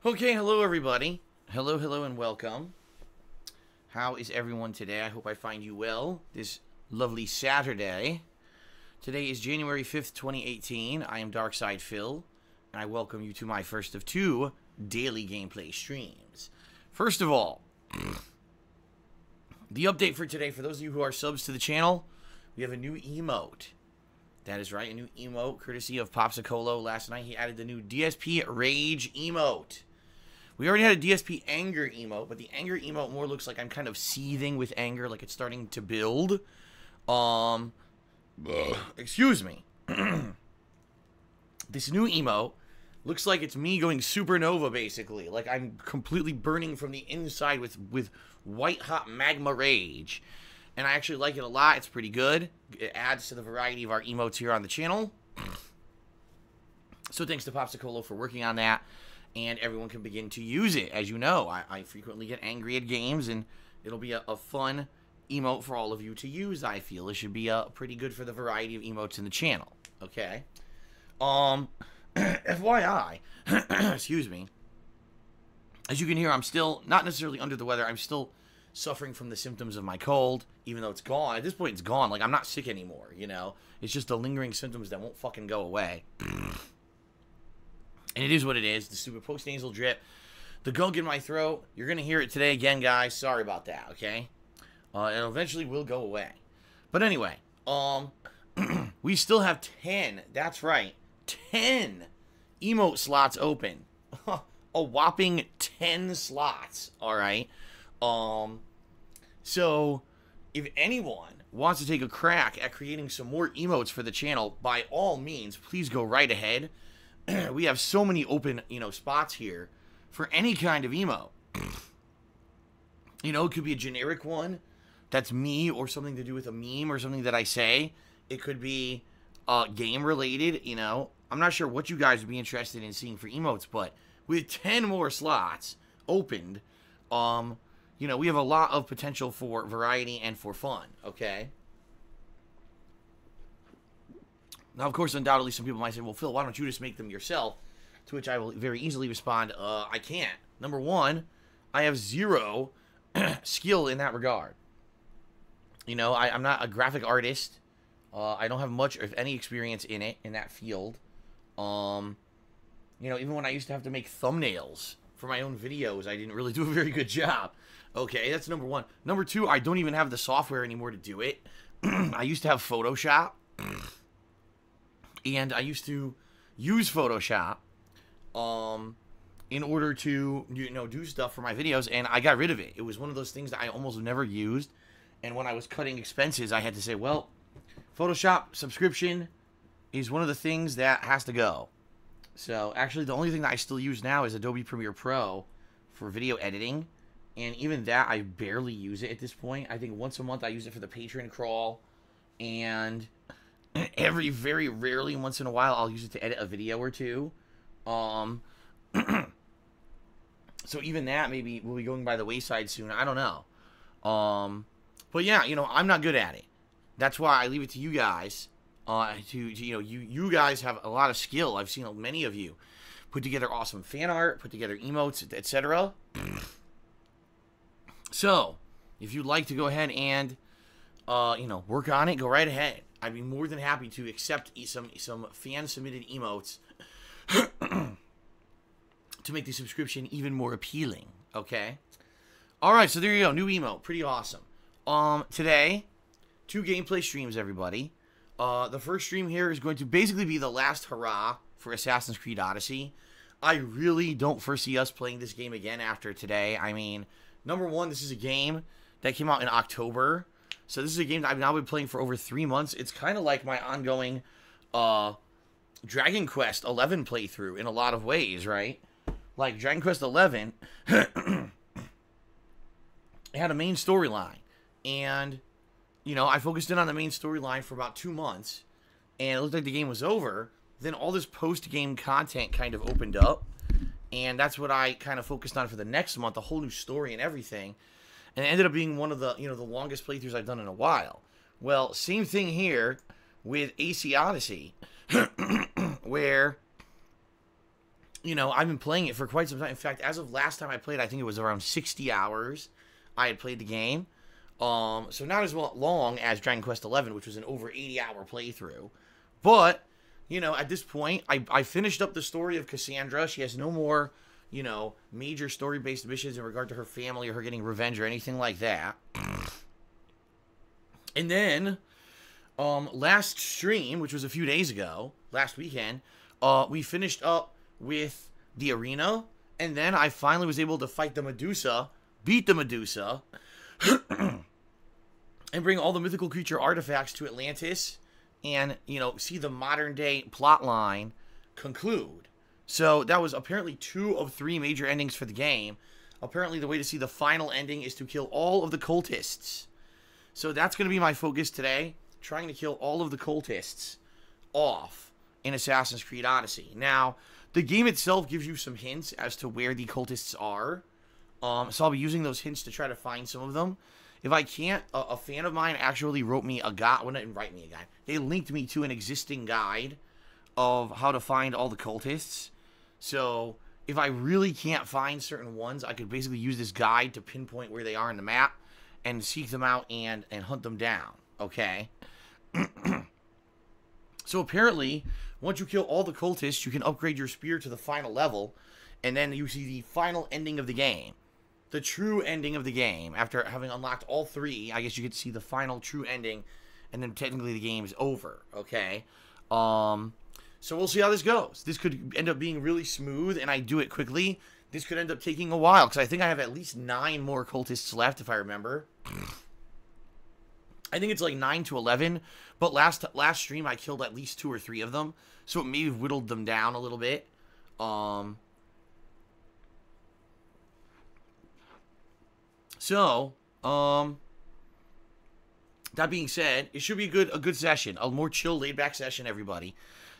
Okay, hello everybody. Hello, and welcome. How is everyone today? I hope I find you well this lovely Saturday. Today is January 5th, 2018. I am Darkside Phil, and I welcome you to my first of two daily gameplay streams. First of all, the update for today, for those of you who are subs to the channel, we have a new emote. That is right, a new emote, courtesy of Popsicolo. Last night he added the new DSP Rage emote. We already had a DSP Anger emote, but the Anger emote more looks like I'm kind of seething with anger, like it's starting to build. Excuse me. This new emote looks like it's me going supernova, basically. Like I'm completely burning from the inside with white-hot magma rage. And I actually like it a lot. It's pretty good. It adds to the variety of our emotes here on the channel. So thanks to Popsicolo for working on that. And everyone can begin to use it. As you know, I frequently get angry at games, and it'll be a fun emote for all of you to use, I feel. It should be pretty good for the variety of emotes in the channel. Okay? FYI, excuse me. As you can hear, I'm still not necessarily under the weather. I'm still suffering from the symptoms of my cold, even though it's gone. At this point, it's gone. Like, I'm not sick anymore, you know? It's just the lingering symptoms that won't fucking go away. And it is what it is. The stupid post-nasal drip. The gunk in my throat. You're going to hear it today again, guys. Sorry about that, okay? It eventually will go away. But anyway, we still have 10. That's right. 10 emote slots open. A whopping 10 slots, all right? So, if anyone wants to take a crack at creating some more emotes for the channel, by all means, please go right ahead. We have so many open, spots here for any kind of emote. It could be a generic one that's me or something to do with a meme or something that I say. It could be game related, I'm not sure what you guys would be interested in seeing for emotes, but with 10 more slots opened, we have a lot of potential for variety and for fun, okay? Now, of course, undoubtedly, some people might say, well, Phil, why don't you just make them yourself? To which I will very easily respond, I can't. Number one, I have zero skill in that regard. I'm not a graphic artist. I don't have much, if any, experience in that field. Even when I used to have to make thumbnails for my own videos, I didn't really do a very good job. Okay, that's number one. Number two, I don't even have the software anymore to do it. I used to have Photoshop. And I used to use Photoshop in order to, do stuff for my videos, and I got rid of it. It was one of those things that I almost never used, and when I was cutting expenses, I had to say, well, Photoshop subscription is one of the things that has to go. So, actually, the only thing that I still use now is Adobe Premiere Pro for video editing, and even that, I barely use it at this point. I think once a month I use it for the Patreon crawl, and very rarely, once in a while, I'll use it to edit a video or two. So even that maybe will be going by the wayside soon. I don't know. But yeah, I'm not good at it. That's why I leave it to you guys. You guys have a lot of skill. I've seen many of you put together awesome fan art, put together emotes, etc. So, if you'd like to go ahead and, work on it, go right ahead. I'd be more than happy to accept some fan-submitted emotes to make the subscription even more appealing, okay? Alright, so there you go. New emote. Pretty awesome. Today, 2 gameplay streams, everybody. The first stream here is going to basically be the last hurrah for Assassin's Creed Odyssey. I really don't foresee us playing this game again after today. I mean, number one, this is a game that came out in October. So this is a game that I've now been playing for over 3 months. It's kind of like my ongoing Dragon Quest 11 playthrough in a lot of ways, right? Like Dragon Quest 11, it had a main storyline. And, I focused in on the main storyline for about 2 months. And it looked like the game was over. Then all this post-game content kind of opened up. And that's what I kind of focused on for the next month, a whole new story and everything. And it ended up being one of the, the longest playthroughs I've done in a while. Well, same thing here with AC Odyssey, where you know, I've been playing it for quite some time. In fact, as of last time I played, I think it was around 60 hours I had played the game. So not as long as Dragon Quest XI, which was an over 80-hour playthrough. But, you know, at this point, I finished up the story of Cassandra. She has no more, you know, major story-based missions in regard to her family or her getting revenge or anything like that. And then, last stream, which was a few days ago, last weekend, we finished up with the arena. And then I finally was able to fight the Medusa, beat the Medusa, and bring all the mythical creature artifacts to Atlantis and, you know, see the modern day plot line conclude. So that was apparently 2 of 3 major endings for the game. Apparently the way to see the final ending is to kill all of the cultists. So that's going to be my focus today, trying to kill all of the cultists off in Assassin's Creed Odyssey. Now, the game itself gives you some hints as to where the cultists are. So I'll be using those hints to try to find some of them. If I can't, a fan of mine actually wrote me a guide. Well, didn't write me a guide. They linked me to an existing guide of how to find all the cultists. So if I really can't find certain ones, I could basically use this guide to pinpoint where they are in the map and seek them out and hunt them down. Okay? So apparently, once you kill all the cultists, you can upgrade your spear to the final level, and then you see the final ending of the game. The true ending of the game. After having unlocked all 3, I guess you get to see the final true ending, and then technically the game's over, okay? So we'll see how this goes. This could end up being really smooth, and I do it quickly. This could end up taking a while, because I think I have at least 9 more cultists left, if I remember. I think it's like 9 to 11, but last stream I killed at least 2 or 3 of them, so it may have whittled them down a little bit. So, that being said, it should be a good session. A more chill, laid-back session, everybody.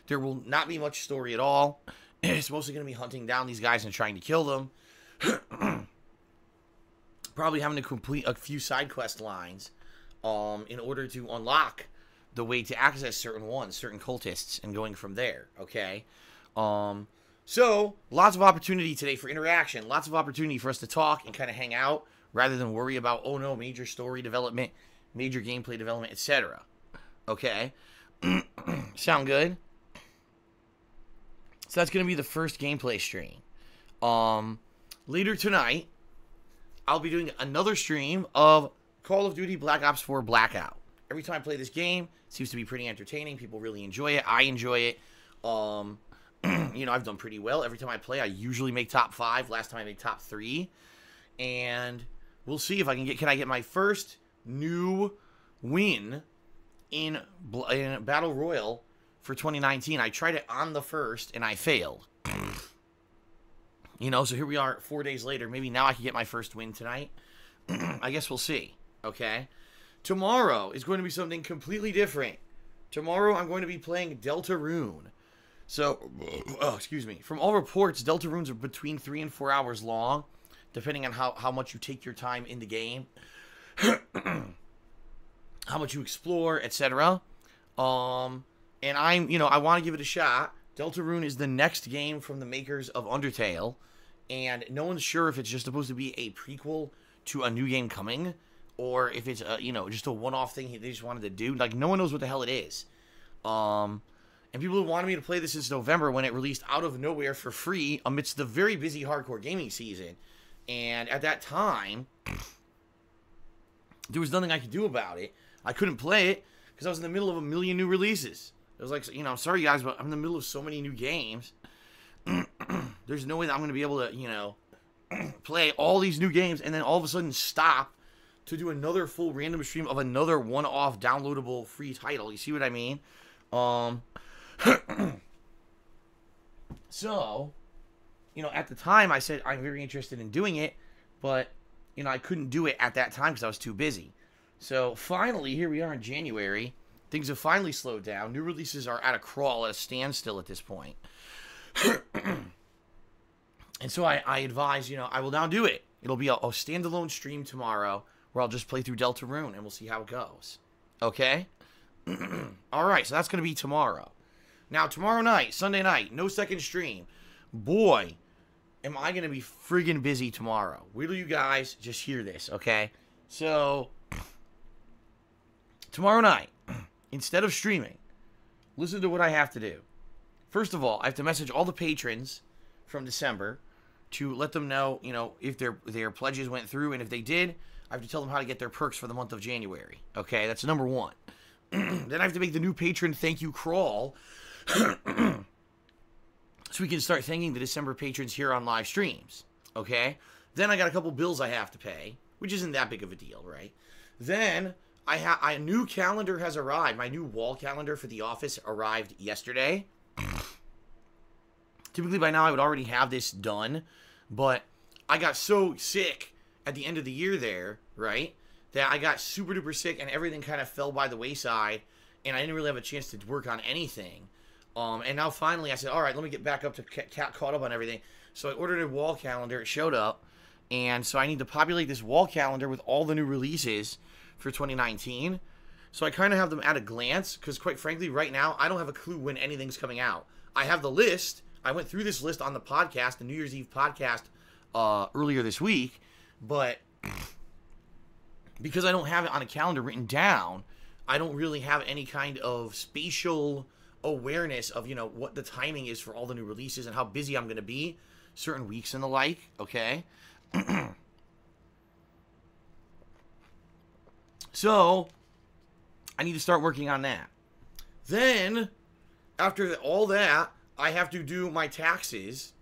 There will not be much story at all. It's mostly going to be hunting down these guys and trying to kill them. Probably having to complete a few side quest lines in order to unlock the way to access certain ones, certain cultists, and going from there, okay? So, lots of opportunity today for interaction. Lots of opportunity for us to talk and kind of hang out, rather than worry about, oh no, major story development, major gameplay development, etc. Okay? Sound good? So that's going to be the first gameplay stream. Later tonight, I'll be doing another stream of Call of Duty Black Ops 4 Blackout. Every time I play this game, it seems to be pretty entertaining. People really enjoy it. I enjoy it. You know, I've done pretty well. Every time I play, I usually make top 5. Last time I made top 3. And we'll see if I can I get my first new win in Battle Royale for 2019. I tried it on the first, and I failed. You know, so here we are 4 days later. Maybe now I can get my first win tonight. I guess we'll see. Okay? Tomorrow is going to be something completely different. Tomorrow I'm going to be playing Deltarune. So, excuse me. From all reports, Deltarunes are between 3 and 4 hours long, depending on how much you take your time in the game, how much you explore, etc. And I want to give it a shot. Deltarune is the next game from the makers of Undertale, and no one's sure if it's just supposed to be a prequel to a new game coming, or if it's just a one-off thing they just wanted to do. Like, no one knows what the hell it is. And people have wanted me to play this since November, when it released out of nowhere for free amidst the very busy hardcore gaming season. And at that time, there was nothing I could do about it. I couldn't play it because I was in the middle of a million new releases. It was like, I'm sorry guys, but I'm in the middle of so many new games. There's no way that I'm going to be able to, play all these new games and then all of a sudden stop to do another full random stream of another one-off downloadable free title. You see what I mean? So, at the time I said I'm very interested in doing it, but, I couldn't do it at that time because I was too busy. So, finally, here we are in January. Things have finally slowed down. New releases are at a crawl, at a standstill at this point. And so I advise, I will now do it. It'll be a standalone stream tomorrow where I'll just play through Deltarune and we'll see how it goes. Okay? Alright, so that's going to be tomorrow. Now, tomorrow night, Sunday night, no second stream. boy, am I going to be friggin' busy tomorrow. Wait till you guys just hear this, okay? So, tomorrow night, instead of streaming, listen to what I have to do. First of all, I have to message all the patrons from December to let them know, you know, if their pledges went through, and if they did, I have to tell them how to get their perks for the month of January. Okay, that's number one. Then I have to make the new patron thank you crawl so we can start thanking the December patrons here on live streams. Okay? Then I got a couple bills I have to pay, which isn't that big of a deal, right? Then a new calendar has arrived. My new wall calendar for the office arrived yesterday. Typically by now I would already have this done, but I got so sick at the end of the year there, right, that I got super duper sick and everything kind of fell by the wayside, and I didn't really have a chance to work on anything. And now finally I said, all right, let me get back up to caught up on everything. So I ordered a wall calendar. It showed up, and so I need to populate this wall calendar with all the new releases for 2019. So I kind of have them at a glance, because quite frankly, right now, I don't have a clue when anything's coming out. I have the list. I went through this list on the podcast, the New Year's Eve podcast, earlier this week, but because I don't have it on a calendar written down, I don't really have any kind of spatial awareness of, you know, what the timing is for all the new releases and how busy I'm going to be certain weeks and the like, okay? So, I need to start working on that. Then, after all that, I have to do my taxes.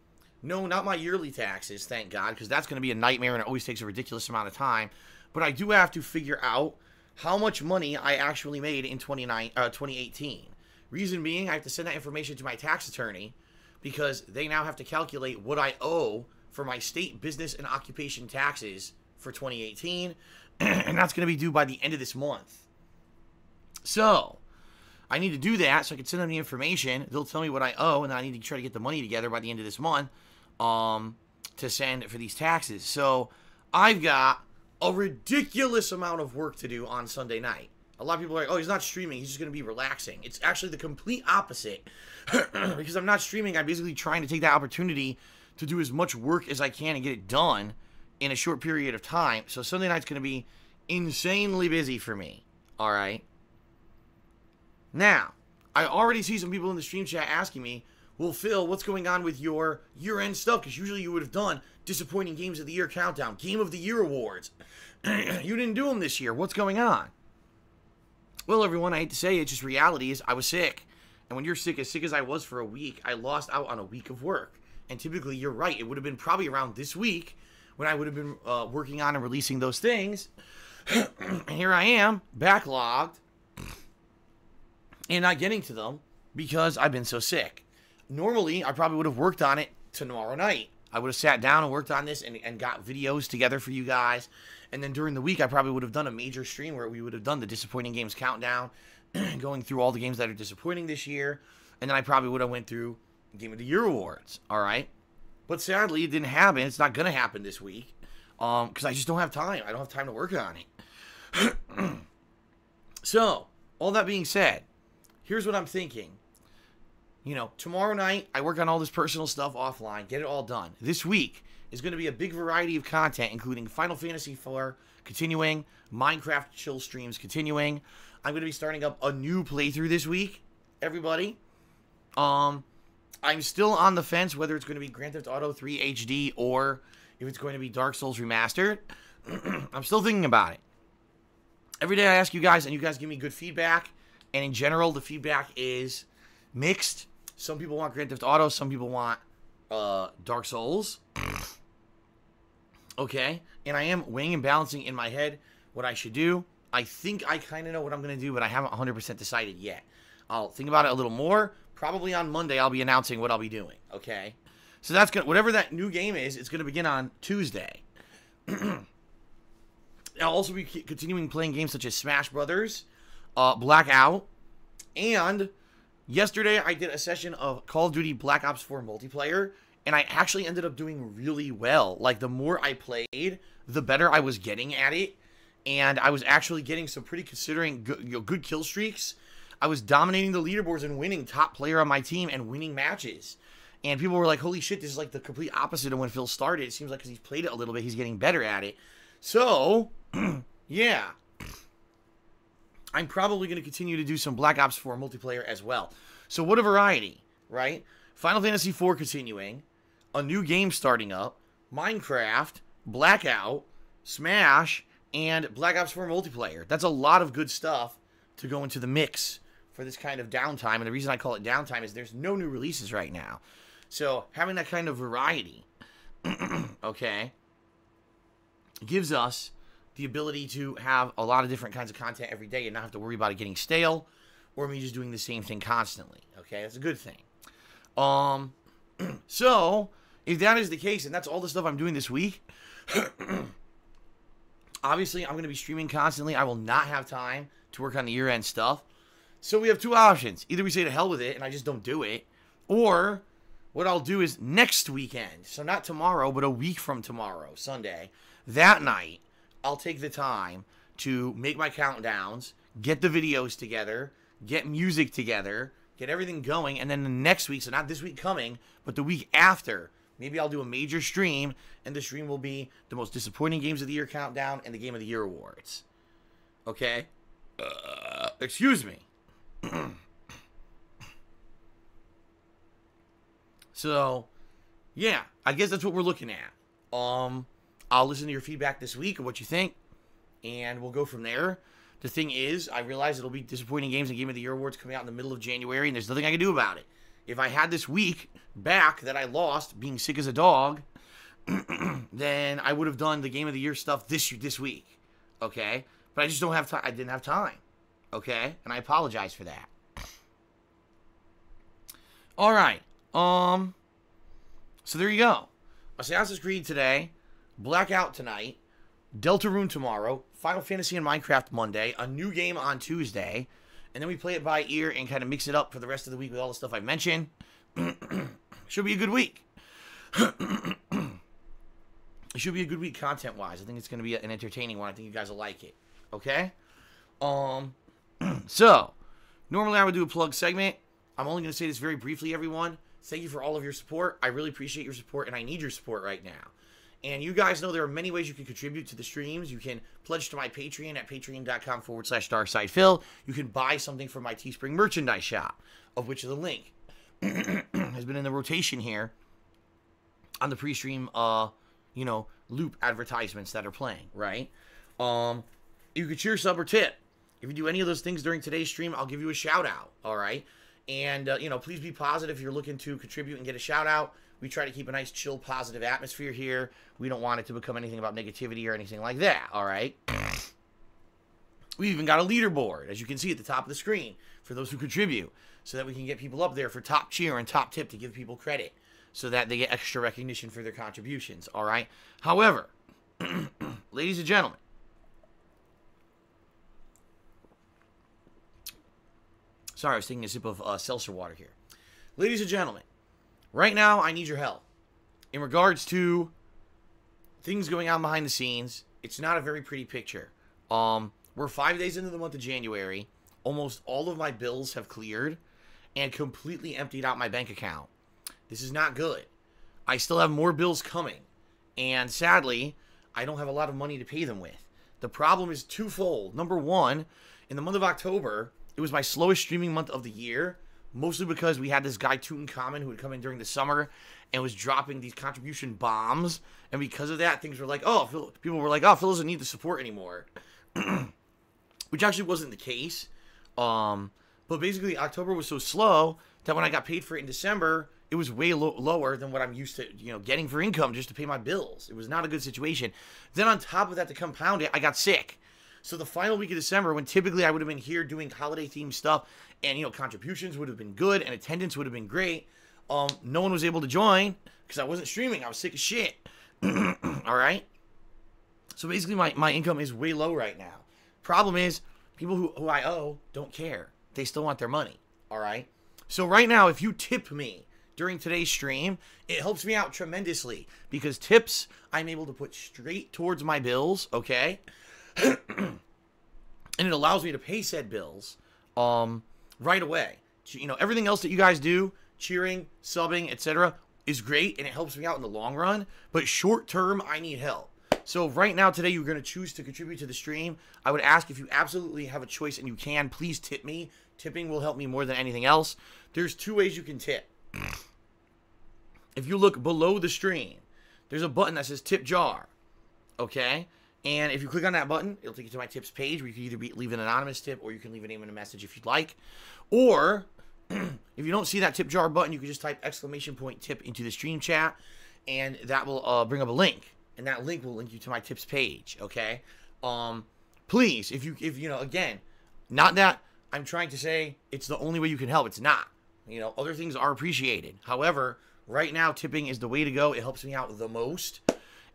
No, not my yearly taxes, thank God, because that's going to be a nightmare and it always takes a ridiculous amount of time. But I do have to figure out how much money I actually made in 2018. Reason being, I have to send that information to my tax attorney because they now have to calculate what I owe for my state business and occupation taxes for 2018. And that's going to be due by the end of this month. So, I need to do that so I can send them the information. They'll tell me what I owe, and then I need to try to get the money together by the end of this month to send for these taxes. So, I've got a ridiculous amount of work to do on Sunday night. A lot of people are like, oh, he's not streaming. He's just going to be relaxing. It's actually the complete opposite. Because I'm not streaming. I'm basically trying to take that opportunity to do as much work as I can and get it done in a short period of time. So Sunday night's going to be insanely busy for me. All right? Now, I already see some people in the stream chat asking me, well, Phil, what's going on with your year-end stuff? Because usually you would have done disappointing Games of the Year countdown, Game of the Year awards. You didn't do them this year. What's going on? Well, everyone, I hate to say it, just reality is I was sick. And when you're sick as I was for a week, I lost out on a week of work. And typically, you're right, it would have been probably around this week when I would have been working on and releasing those things. And here I am, backlogged, and not getting to them because I've been so sick. Normally, I probably would have worked on it tomorrow night. I would have sat down and worked on this and got videos together for you guys. And then during the week, I probably would have done a major stream where we would have done the disappointing games countdown, going through all the games that are disappointing this year. And then I probably would have went through Game of the Year awards, all right? But sadly, it didn't happen. It's not going to happen this week because I just don't have time. I don't have time to work on it. So, all that being said, here's what I'm thinking. You know, tomorrow night, I work on all this personal stuff offline, get it all done. This week is going to be a big variety of content, including Final Fantasy IV continuing, Minecraft chill streams continuing. I'm going to be starting up a new playthrough this week, everybody. I'm still on the fence whether it's going to be Grand Theft Auto 3 HD or if it's going to be Dark Souls Remastered. I'm still thinking about it. Every day I ask you guys, and you guys give me good feedback. And in general, the feedback is mixed. Some people want Grand Theft Auto. Some people want Dark Souls. Okay. And I am weighing and balancing in my head what I should do. I think I kind of know what I'm going to do, but I haven't 100% decided yet. I'll think about it a little more. Probably on Monday, I'll be announcing what I'll be doing. Okay. So that's good. Whatever that new game is, it's going to begin on Tuesday. I'll also be continuing playing games such as Smash Brothers, Blackout, and yesterday I did a session of Call of Duty Black Ops 4 multiplayer, and I actually ended up doing really well. Like, the more I played, the better I was getting at it, and I was actually getting some pretty considering good kill streaks. I was dominating the leaderboards and winning top player on my team and winning matches. And people were like, holy shit, this is like the complete opposite of when Phil started. It seems like because he's played it a little bit, he's getting better at it. So, yeah. I'm probably going to continue to do some Black Ops 4 multiplayer as well. So what a variety, right? Final Fantasy IV continuing, a new game starting up, Minecraft, Blackout, Smash, and Black Ops 4 multiplayer. That's a lot of good stuff to go into the mix for this kind of downtime. And the reason I call it downtime is there's no new releases right now. So having that kind of variety, okay, gives us the ability to have a lot of different kinds of content every day and not have to worry about it getting stale or me just doing the same thing constantly. Okay, that's a good thing. So if that is the case and that's all the stuff I'm doing this week, obviously I'm going to be streaming constantly. I will not have time to work on the year-end stuff. So we have two options. Either we say to hell with it and I just don't do it, or what I'll do is next weekend, so not tomorrow, but a week from tomorrow, Sunday, that night, I'll take the time to make my countdowns, get the videos together, get music together, get everything going, and then the next week, so not this week coming, but the week after, maybe I'll do a major stream, and the stream will be the most disappointing games of the year countdown and the Game of the Year awards. Okay? Excuse me. So, yeah, I guess that's what we're looking at. I'll listen to your feedback this week of what you think, and we'll go from there. The thing is, I realize it'll be disappointing games and Game of the Year awards coming out in the middle of January, and there's nothing I can do about it. If I had this week back that I lost being sick as a dog, then I would have done the Game of the Year stuff this week, okay? But I just don't have time. I didn't have time, okay? And I apologize for that. All right. So there you go. Assassin's Creed today, Blackout tonight, Deltarune tomorrow, Final Fantasy and Minecraft Monday, a new game on Tuesday, and then we play it by ear and kind of mix it up for the rest of the week with all the stuff I mentioned. Should be a good week. It should be a good week content-wise. I think it's going to be an entertaining one. I think you guys will like it. Okay? So, normally I would do a plug segment. I'm only going to say this very briefly, everyone. Thank you for all of your support. I really appreciate your support, and I need your support right now. And you guys know there are many ways you can contribute to the streams. You can pledge to my Patreon at patreon.com/DarkSidePhil. You can buy something from my Teespring merchandise shop, of which the link has been in the rotation here on the pre-stream, loop advertisements that are playing, right? You could cheer, sub, or tip. If you do any of those things during today's stream, I'll give you a shout-out, all right? And, please be positive if you're looking to contribute and get a shout-out. We try to keep a nice, chill, positive atmosphere here. We don't want it to become anything about negativity or anything like that, all right? We even got a leaderboard, as you can see at the top of the screen, for those who contribute, so that we can get people up there for top cheer and top tip to give people credit, so that they get extra recognition for their contributions, all right? However, ladies and gentlemen, sorry, I was taking a sip of seltzer water here. Ladies and gentlemen, right now, I need your help. In regards to things going on behind the scenes, it's not a very pretty picture. We're 5 days into the month of January. Almost all of my bills have cleared and completely emptied out my bank account. This is not good. I still have more bills coming. And sadly, I don't have a lot of money to pay them with. The problem is twofold. Number one, in the month of October, it was my slowest streaming month of the year, mostly because we had this guy Tutankhamun who would come in during the summer and was dropping these contribution bombs, and because of that, things were like, people were like, Phil doesn't need the support anymore, which actually wasn't the case. But basically, October was so slow that when I got paid for it in December, it was way lower than what I'm used to, getting for income just to pay my bills. It was not a good situation. Then on top of that, to compound it, I got sick. So the final week of December, when typically I would have been here doing holiday-themed stuff, and, contributions would have been good, and attendance would have been great, no one was able to join, because I wasn't streaming. I was sick as shit. All right? So basically, my income is way low right now. Problem is, people who I owe don't care. They still want their money. All right? So right now, if you tip me during today's stream, it helps me out tremendously, because tips I'm able to put straight towards my bills, okay? And it allows me to pay said bills right away. Everything else that you guys do cheering, subbing, etc. is great, and it helps me out in the long run. But short term, I need help. So right now, today, you're going to choose to contribute to the stream. I would ask if you absolutely have a choice and you can, please tip me. Tipping will help me more than anything else. There's 2 ways you can tip. If you look below the stream, there's a button that says tip jar. Okay? And if you click on that button, it'll take you to my tips page where you can either leave an anonymous tip or you can leave a name and a message if you'd like. Or if you don't see that tip jar button, you can just type !tip into the stream chat and that will bring up a link. And that link will link you to my tips page, okay? Please, if you know, again, not that I'm trying to say it's the only way you can help. It's not. You know, other things are appreciated. However, right now, tipping is the way to go. It helps me out the most.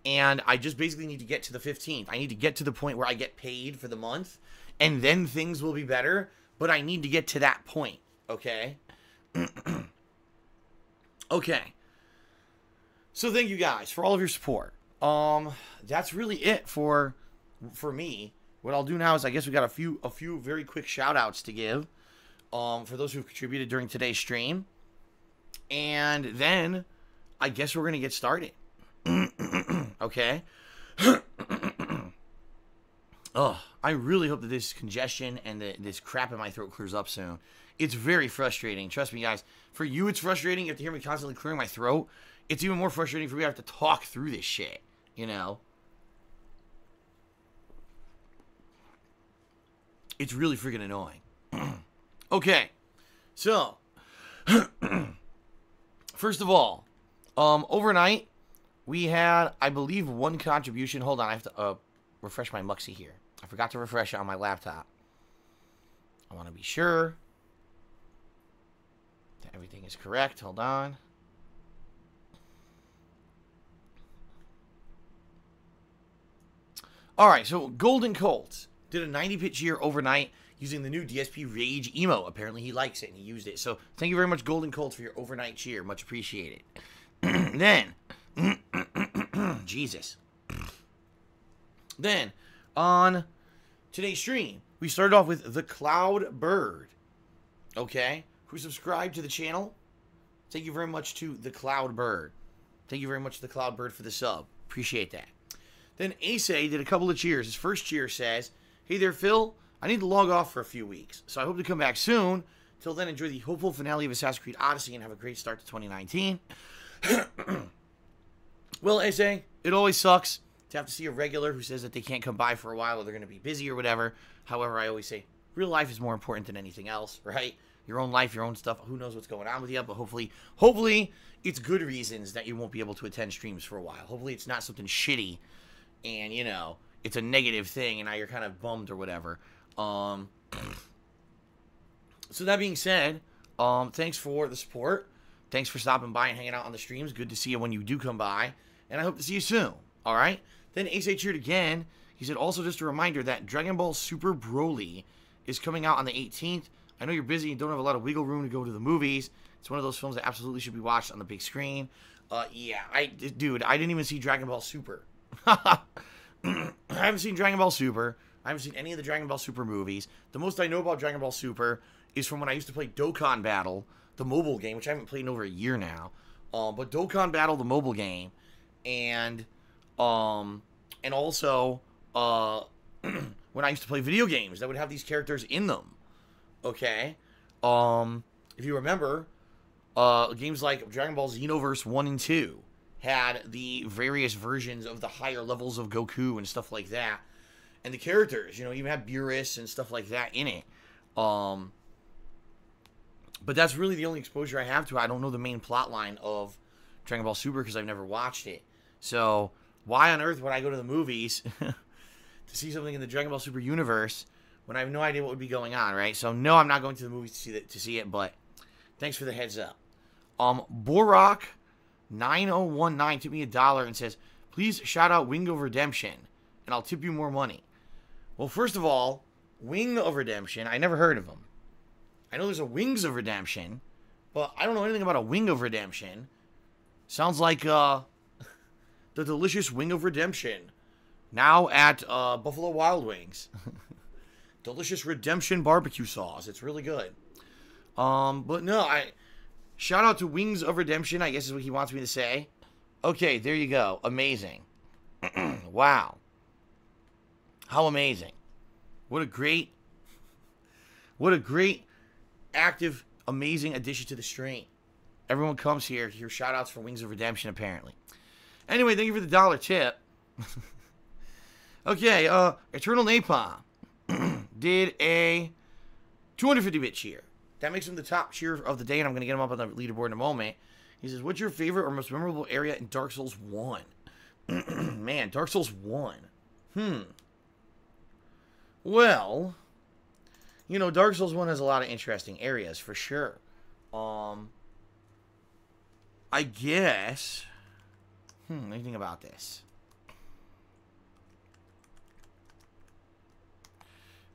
And I just basically need to get to the 15th. I need to get to the point where I get paid for the month. And then things will be better. But I need to get to that point, okay? Okay. So thank you guys for all of your support. That's really it for me. What I'll do now is I guess we got a few very quick shout outs to give, for those who've contributed during today's stream. And then I guess we're going to get started. Okay. Oh, I really hope that this congestion and this crap in my throat clears up soon. It's very frustrating. Trust me, guys. For you, it's frustrating. You have to hear me constantly clearing my throat. It's even more frustrating for me to have to talk through this shit. You know? It's really freaking annoying. Okay. So, first of all, overnight, we had, I believe, 1 contribution. Hold on, I have to refresh my Muxy here. I forgot to refresh it on my laptop. I want to be sure that everything is correct. Hold on. Alright, so Golden Colt did a 90-bit cheer overnight using the new DSP Rage emote. Apparently he likes it and he used it. So thank you very much, Golden Colt, for your overnight cheer. Much appreciated. Then, Jesus. Then, on today's stream, we started off with the Cloud Bird. Okay? Who subscribed to the channel. Thank you very much to the Cloud Bird. Thank you very much to the Cloud Bird for the sub. Appreciate that. Then Ace did a couple of cheers. His first cheer says, "Hey there, Phil. I need to log off for a few weeks, so I hope to come back soon. Till then, enjoy the hopeful finale of Assassin's Creed Odyssey and have a great start to 2019. Well, Ace, it always sucks to have to see a regular who says that they can't come by for a while or they're going to be busy or whatever. However, I always say, real life is more important than anything else, right? Your own life, your own stuff. Who knows what's going on with you, but hopefully it's good reasons that you won't be able to attend streams for a while. Hopefully it's not something shitty and, you know, it's a negative thing and now you're kind of bummed or whatever. So that being said, thanks for the support. Thanks for stopping by and hanging out on the streams. Good to see you when you do come by. And I hope to see you soon. Alright? Then Ace cheered again. He said, also just a reminder that Dragon Ball Super Broly is coming out on the 18th. I know you're busy and don't have a lot of wiggle room to go to the movies. It's one of those films that absolutely should be watched on the big screen. Yeah, dude, I didn't even see Dragon Ball Super. I haven't seen Dragon Ball Super. I haven't seen any of the Dragon Ball Super movies. The most I know about Dragon Ball Super is from when I used to play Dokkan Battle, the mobile game, which I haven't played in over a year now. But Dokkan Battle, the mobile game, and also when I used to play video games that would have these characters in them. Okay? If you remember, games like Dragon Ball Xenoverse 1 and 2 had the various versions of the higher levels of Goku and stuff like that. And the characters, you know, even had Beerus and stuff like that in it. But that's really the only exposure I have to it. I don't know the main plot line of Dragon Ball Super because I've never watched it. So, why on earth would I go to the movies to see something in the Dragon Ball Super universe when I have no idea what would be going on, right? So, no, I'm not going to the movies to see it, but thanks for the heads up. Borak9019 tipped me $1 and says, please shout out Wing of Redemption, and I'll tip you more money. Well, first of all, Wing of Redemption, I never heard of them. I know there's a Wings of Redemption, but I don't know anything about a Wing of Redemption. Sounds like the delicious Wing of Redemption, now at Buffalo Wild Wings. Delicious Redemption barbecue sauce. It's really good. But no, Shout out to Wings of Redemption, I guess is what he wants me to say. Okay, there you go. Amazing. Wow. How amazing. What a great, active, amazing addition to the stream. Everyone comes here to hear shout outs for Wings of Redemption, apparently. Anyway, thank you for the $1 tip. Okay, Eternal Napalm did a 250-bit cheer. That makes him the top cheer of the day, and I'm going to get him up on the leaderboard in a moment. He says, what's your favorite or most memorable area in Dark Souls 1? Man, Dark Souls 1. Well, you know, Dark Souls 1 has a lot of interesting areas, for sure. I guess... let me think about this.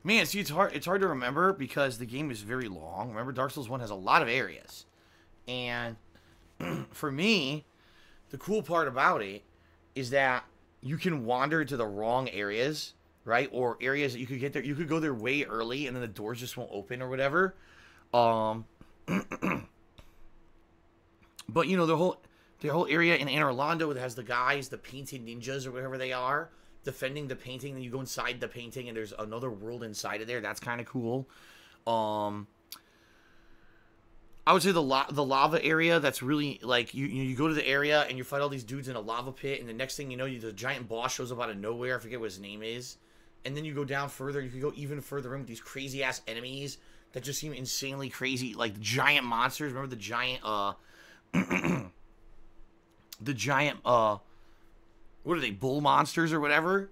Man, see, it's hard to remember because the game is very long. Remember, Dark Souls 1 has a lot of areas. And for me, the cool part about it is that you can wander to the wrong areas, right? Or areas that you could get there. You could go there way early and then the doors just won't open or whatever. But, you know, the whole area in Anne Orlando that has the guys, the painted ninjas or whatever they are, defending the painting, then you go inside the painting and there's another world inside of there. That's kind of cool. I would say the lava area, that's really, like, you go to the area and you fight all these dudes in a lava pit, and the next thing you know, the giant boss shows up out of nowhere. I forget what his name is. And then you go down further. You can go even further in with these crazy-ass enemies that just seem insanely crazy. Like, giant monsters. Remember the giant, what are they, bull monsters or whatever?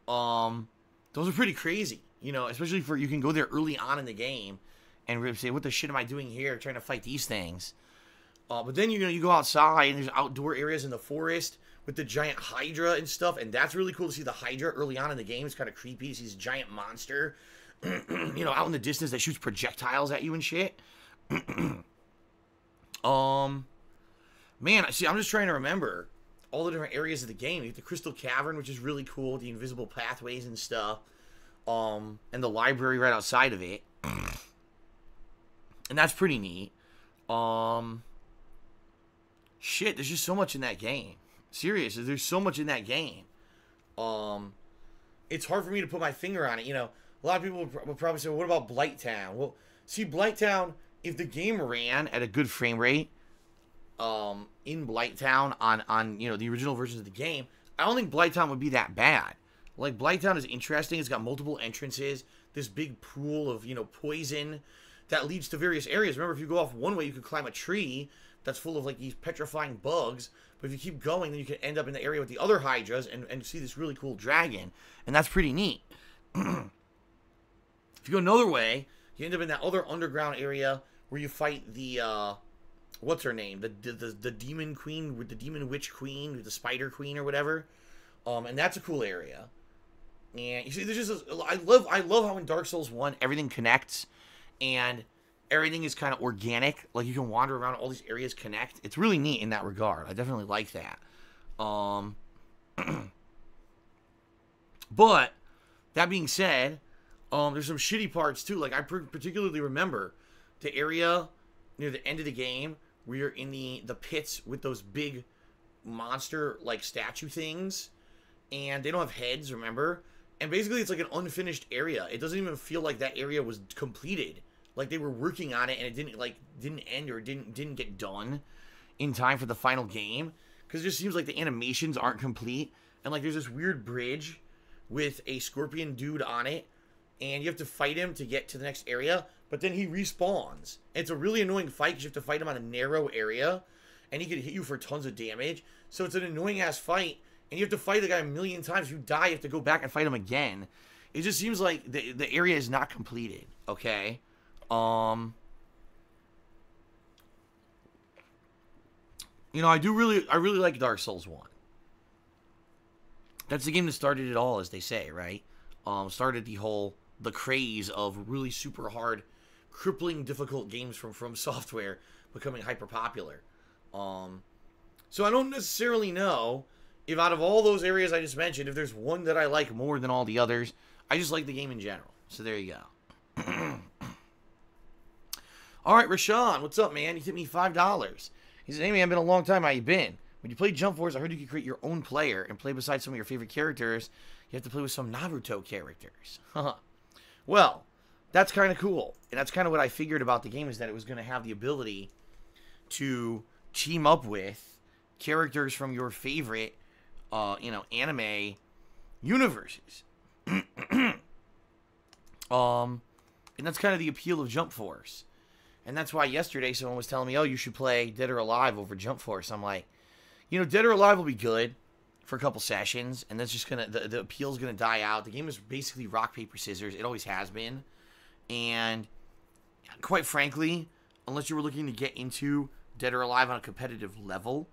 Those are pretty crazy, you know, especially you can go there early on in the game and say, what the shit am I doing here trying to fight these things? But then, you know, you go outside and there's outdoor areas in the forest with the giant Hydra and stuff, and that's really cool to see the Hydra early on in the game. It's kind of creepy to see this giant monster, you know, out in the distance that shoots projectiles at you and shit. Man, see, I'm just trying to remember all the different areas of the game. You get the Crystal Cavern, which is really cool, the invisible pathways and stuff, and the library right outside of it, and that's pretty neat. Shit, there's just so much in that game. Seriously, there's so much in that game. It's hard for me to put my finger on it. You know, a lot of people would probably say, well, what about Blighttown? Well, see, Blighttown, if the game ran at a good frame rate, in Blighttown on you know, the original versions of the game, I don't think Blighttown would be that bad. Like, Blighttown is interesting. It's got multiple entrances, this big pool of, you know, poison that leads to various areas. Remember, if you go off one way, you could climb a tree that's full of, like, these petrifying bugs. But if you keep going, then you can end up in the area with the other Hydras and see this really cool dragon. And that's pretty neat. If you go another way, you end up in that other underground area where you fight the, what's her name? The demon queen, with the demon witch queen, with the spider queen or whatever. And that's a cool area. And you see, there's just I love how in Dark Souls 1 everything connects and everything is kind of organic. Like, you can wander around, all these areas connect. It's really neat in that regard. I definitely like that. But that being said, there's some shitty parts too. Like, I particularly remember the area near the end of the game where you're in the pits with those big monster, like, statue things, and they don't have heads, remember? And basically it's like an unfinished area. It doesn't even feel like that area was completed. Like, they were working on it and it didn't end or didn't get done in time for the final game, because it just seems like the animations aren't complete. And, like, there's this weird bridge with a scorpion dude on it, and you have to fight him to get to the next area, but then he respawns. And it's a really annoying fight because you have to fight him on a narrow area, and he could hit you for tons of damage. So it's an annoying ass fight, and you have to fight the guy a million times. If you die, you have to go back and fight him again. It just seems like the area is not completed, okay? You know, I really like Dark Souls 1. That's the game that started it all, as they say, right? Started the craze of really super hard, crippling difficult games from Software becoming hyper popular. So I don't necessarily know if out of all those areas I just mentioned, if there's one that I like more than all the others. I just like the game in general. So there you go. All right, Rashawn, what's up, man? He tipped me $5. He said, hey, man, been a long time. How you been? When you play Jump Force, I heard you could create your own player and play beside some of your favorite characters. You have to play with some Naruto characters. Well, that's kind of cool. And that's kind of what I figured about the game, is that it was going to have the ability to team up with characters from your favorite, anime universes. And that's kind of the appeal of Jump Force. And that's why yesterday someone was telling me, oh, you should play Dead or Alive over Jump Force. I'm like, Dead or Alive will be good for a couple sessions, and that's just gonna, the appeal's gonna die out. The game is basically rock, paper, scissors. It always has been. And quite frankly, unless you were looking to get into Dead or Alive on a competitive level,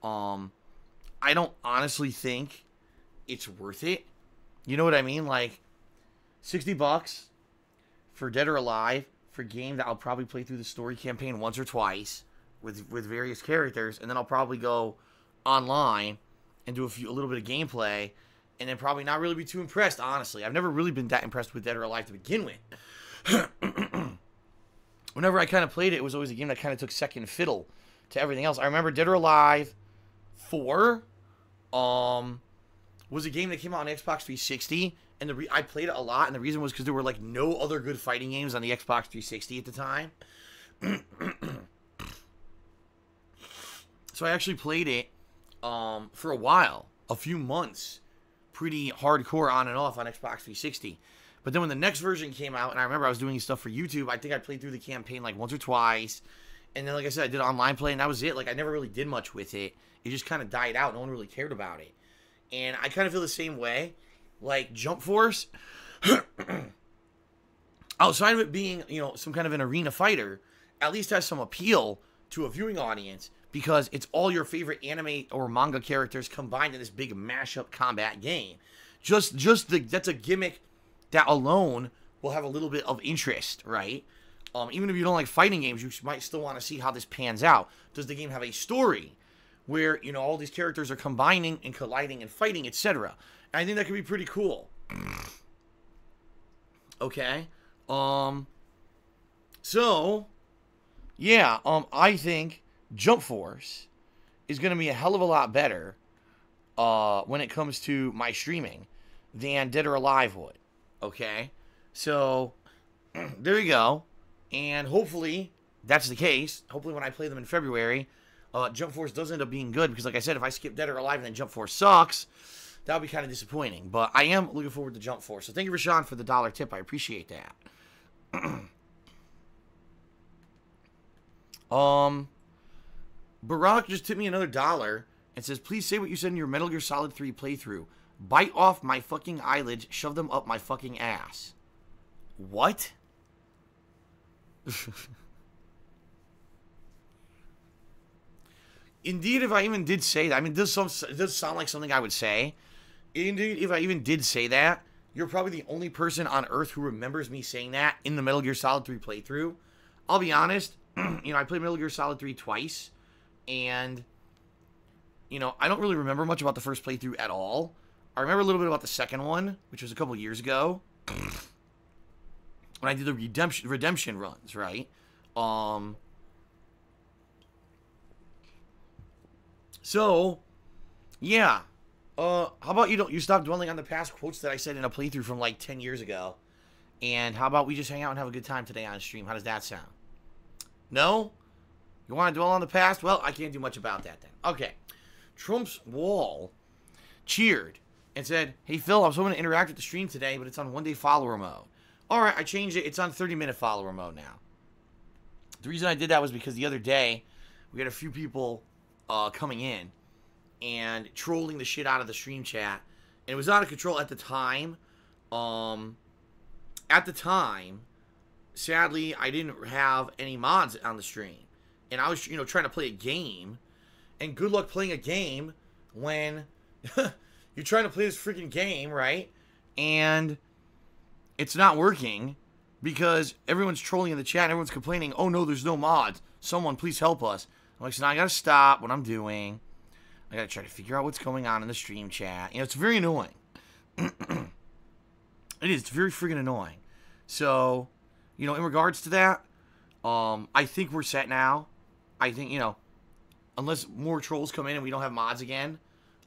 I don't honestly think it's worth it. You know what I mean? Like, $60 for Dead or Alive, for a game that I'll probably play through the story campaign once or twice with various characters, and then I'll probably go online and do a little bit of gameplay, and then probably not really be too impressed, honestly. I've never really been that impressed with Dead or Alive to begin with. Whenever I kind of played it, it was always a game that kind of took second fiddle to everything else. I remember Dead or Alive 4 was a game that came out on Xbox 360, and I played it a lot, and the reason was because there were like no other good fighting games on the Xbox 360 at the time. So I actually played it for a while, a few months, pretty hardcore on and off on Xbox 360. But then when the next version came out, and I remember I was doing stuff for YouTube, I think I played through the campaign like once or twice. And then, like I said, I did online play, and that was it. Like, I never really did much with it. It just kind of died out. No one really cared about it. And I kind of feel the same way. Like, Jump Force, outside of it being, some kind of an arena fighter, at least has some appeal to a viewing audience, because it's all your favorite anime or manga characters combined in this big mashup combat game. That's a gimmick that alone will have a little bit of interest, right? Even if you don't like fighting games, you might still want to see how this pans out. Does the game have a story where, all these characters are combining and colliding and fighting, etc.? And I think that could be pretty cool. Okay. So, yeah, I think Jump Force is going to be a hell of a lot better when it comes to my streaming than Dead or Alive would. Okay? So, there you go. And hopefully that's the case. Hopefully when I play them in February, Jump Force does end up being good. Because like I said, if I skip Dead or Alive and then Jump Force sucks, that would be kind of disappointing. But I am looking forward to Jump Force. So thank you, Rashawn, for the $1 tip. I appreciate that. Barack just tipped me another $1 and says, please say what you said in your Metal Gear Solid 3 playthrough. Bite off my fucking eyelids, shove them up my fucking ass. What? Indeed, if I even did say that, I mean, it does sound like something I would say. Indeed, if I even did say that, you're probably the only person on Earth who remembers me saying that in the Metal Gear Solid 3 playthrough. I'll be honest, I played Metal Gear Solid 3 twice, and, I don't really remember much about the first playthrough at all. I remember a little bit about the second one, which was a couple years ago, when I did the redemption runs, right? So, yeah. How about you stop dwelling on the past quotes that I said in a playthrough from like 10 years ago? And how about we just hang out and have a good time today on stream? How does that sound? No? You want to dwell on the past? Well, I can't do much about that then. Okay. Trump's Wall cheered and said, hey, Phil, I was hoping to interact with the stream today, but it's on one-day follower mode. All right, I changed it. It's on 30-minute follower mode now. The reason I did that was because the other day, we had a few people coming in and trolling the shit out of the stream chat. And it was out of control at the time. Sadly, I didn't have any mods on the stream. And I was, trying to play a game. And good luck playing a game when you're trying to play this freaking game, right? And it's not working because everyone's trolling in the chat and everyone's complaining, oh no, there's no mods. Someone please help us. I'm like, so now I gotta stop what I'm doing. I gotta try to figure out what's going on in the stream chat. It's very annoying. It is. It's very freaking annoying. So, in regards to that, I think we're set now. I think, you know, unless more trolls come in and we don't have mods again,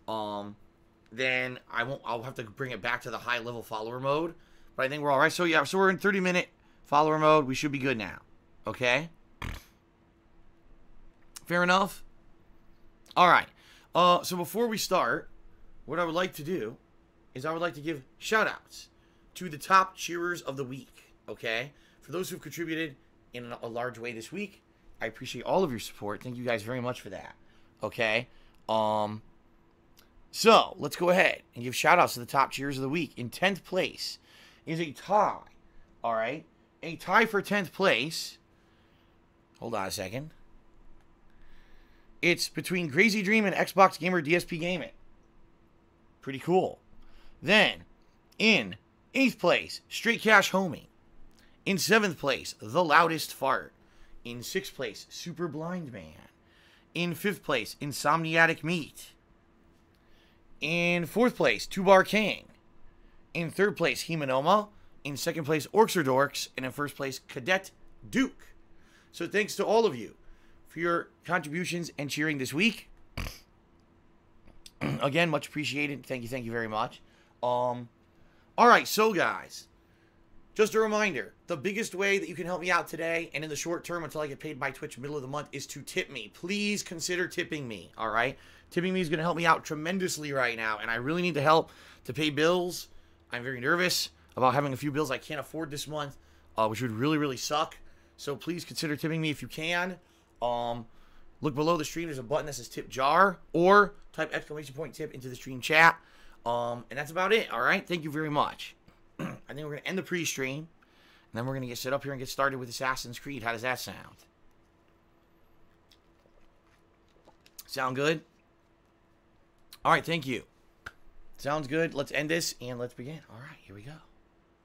then I'll have to bring it back to the high level follower mode. But I think we're all right. So yeah, so we're in 30-minute follower mode. We should be good now. Okay? Fair enough? All right. So before we start, what I would like to do is I would like to give shout-outs to the top cheerers of the week. Okay? For those who've contributed in a large way this week, I appreciate all of your support. Thank you guys very much for that. Okay? So, let's go ahead and give shout-outs to the top cheerers of the week. In 10th place is a tie. All right? A tie for 10th place. Hold on a second. It's between Crazy Dream and Xbox Gamer DSPGaming. Pretty cool. Then, in 8th place, Straight Cash Homie. In 7th place, The Loudest Fart. In 6th place, Super Blind Man. In 5th place, Insomniatic Meat. In 4th place, Two Bar King. In 3rd place, Himanoma. In 2nd place, Orcs or Dorks. And in 1st place, Cadet Duke. So thanks to all of you for your contributions and cheering this week. Again, much appreciated. Thank you very much. All right, so guys, just a reminder, the biggest way that you can help me out today and in the short term until I get paid by Twitch middle of the month is to tip me. Please consider tipping me, all right? Tipping me is going to help me out tremendously right now, and I really need the help to pay bills. I'm very nervous about having a few bills I can't afford this month, which would really suck. So please consider tipping me if you can. Look below the stream. There's a button that says tip jar, or type !tip into the stream chat. And that's about it, all right? Thank you very much. I think we're going to end the pre-stream, and then we're going to get set up here and get started with Assassin's Creed. How does that sound? Sound good? All right, thank you. Sounds good. Let's end this, and let's begin. All right, here we go.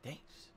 Thanks.